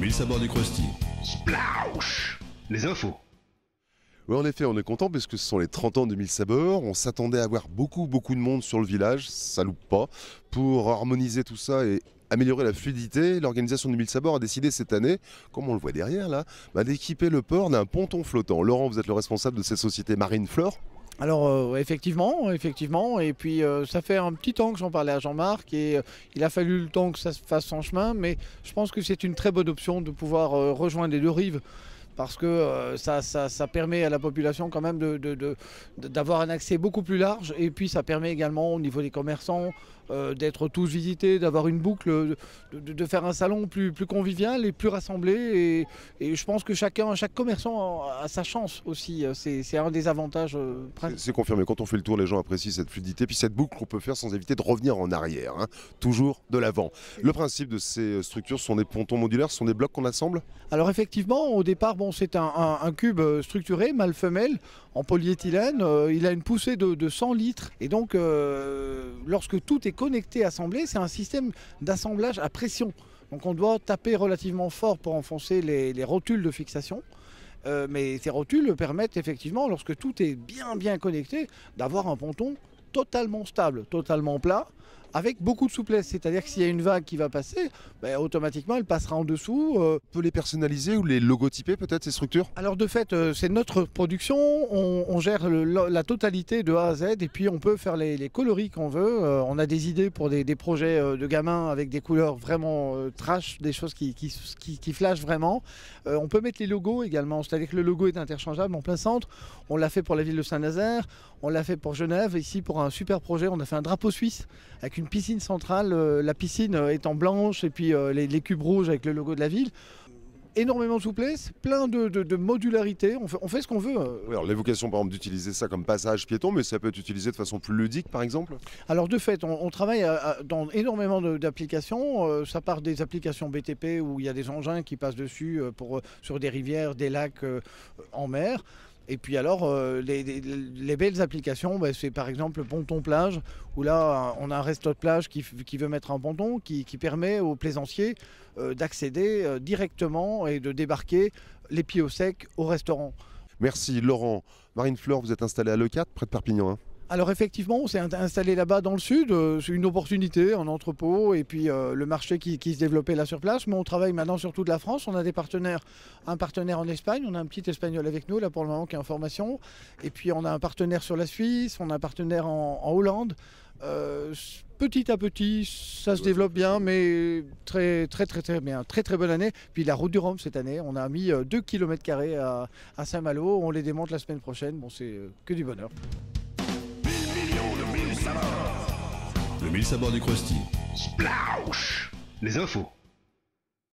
mille sabords du Krusty. Splauch! Les infos. Oui, en effet, on est content parce que ce sont les 30 ans de 1000 sabords. On s'attendait à avoir beaucoup de monde sur le village, ça loupe pas. Pour harmoniser tout ça et améliorer la fluidité, l'organisation de 1000 sabords a décidé cette année, comme on le voit derrière là, d'équiper le port d'un ponton flottant. Laurent, vous êtes le responsable de cette société Marine Flore. Alors effectivement, et puis ça fait un petit temps que j'en parlais à Jean-Marc et il a fallu le temps que ça se fasse son chemin, mais je pense que c'est une très bonne option de pouvoir rejoindre les deux rives. Parce que ça permet à la population quand même d'avoir un accès beaucoup plus large. Et puis ça permet également au niveau des commerçants d'être tous visités, d'avoir une boucle, de faire un salon plus convivial et plus rassemblé. Et je pense que chaque commerçant a sa chance aussi. C'est un des avantages principaux. C'est confirmé, quand on fait le tour, les gens apprécient cette fluidité. Puis cette boucle qu'on peut faire sans éviter de revenir en arrière, hein, toujours de l'avant. Le principe de ces structures, ce sont des pontons modulaires, ce sont des blocs qu'on assemble? Alors effectivement, au départ, c'est un cube structuré, mâle-femelle, en polyéthylène. Il a une poussée de 100 litres. Et donc, lorsque tout est connecté, assemblé, c'est un système d'assemblage à pression. Donc on doit taper relativement fort pour enfoncer les rotules de fixation. Mais ces rotules permettent effectivement, lorsque tout est bien connecté, d'avoir un ponton totalement stable, totalement plat, avec beaucoup de souplesse. C'est-à-dire que s'il y a une vague qui va passer, automatiquement elle passera en dessous. On peut les personnaliser ou les logotyper peut-être, ces structures? Alors de fait, c'est notre production, on gère la totalité de A à Z et puis on peut faire les coloris qu'on veut. On a des idées pour des projets de gamins avec des couleurs vraiment trash, des choses qui flashent vraiment. On peut mettre les logos également, c'est-à-dire que le logo est interchangeable en plein centre. On l'a fait pour la ville de Saint-Nazaire, on l'a fait pour Genève. Ici pour un super projet, on a fait un drapeau suisse avec une piscine centrale, la piscine étant blanche et puis les cubes rouges avec le logo de la ville. Énormément de souplesse, plein de modularité, on fait ce qu'on veut. Oui, alors l'évocation par exemple d'utiliser ça comme passage piéton, mais ça peut être utilisé de façon plus ludique par exemple? Alors de fait, on travaille dans énormément d'applications. Ça part des applications BTP où il y a des engins qui passent dessus sur des rivières, des lacs en mer. Et puis alors, les belles applications, c'est par exemple le ponton plage, où là, on a un resto de plage qui veut mettre un ponton qui permet aux plaisanciers d'accéder directement et de débarquer les pieds au sec au restaurant. Merci Laurent. Marine Flore, vous êtes installé à Le4, près de Perpignan. Alors effectivement, on s'est installé là-bas dans le sud, c'est une opportunité, un entrepôt et puis le marché qui se développait là sur place. Mais on travaille maintenant sur toute la France, on a des partenaires, un partenaire en Espagne, on a un petit espagnol avec nous là pour le moment qui est en formation. Et puis on a un partenaire sur la Suisse, on a un partenaire en Hollande. Petit à petit, ça se développe bien, mais très bien. Très bonne année. Puis la route du Rhum cette année, on a mis 2 km² à Saint-Malo, on les démonte la semaine prochaine. Bon, c'est que du bonheur. Le mille sabords du Krusty. Splauch! Les infos.